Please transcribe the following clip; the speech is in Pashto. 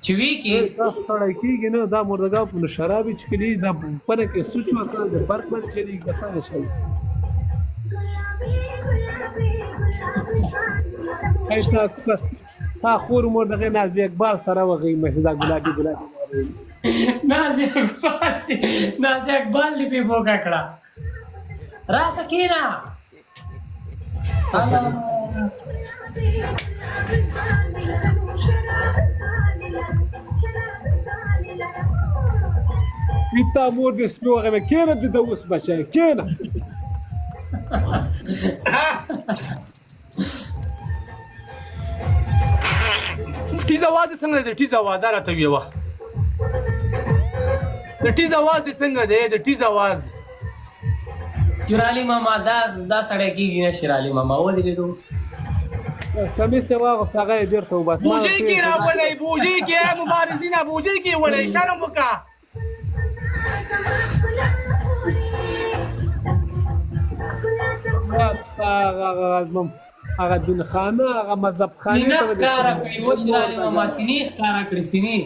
چې وی کې دا سړی کېږي نه دا مردګا په شراب یې څښلي دا پنه کې سوچ ورکړل د برق باندې چلېږي که څنګه شي تا خور مور دغه نازي اقبال سره وغږېږي چې دا ګلابي نازي اقبال دې پې پوکه کړه راشه کېنه تا مور دې سپي وغږوي کېنه د ده اوس بچی کېنه ټیز اواز دې څنګه دی ټیز اواز دا راته ویوه د ټیز اواز دې څنګه دی د ټیز اواز شیرعلي ماما دا سړی کېږي نه شیرعلي ماما ودرېدو کمیس یې واغوست هغه یې بېرته وباس بوجۍ کې راولئ بوجۍ کې مبارزینه بوجۍ کې وړئ شرم وکړه هغه دین خانه هغه مذهب خانه سینه ښکاره کړي و شیرعلي ماما سینې ښکاره کړي سینې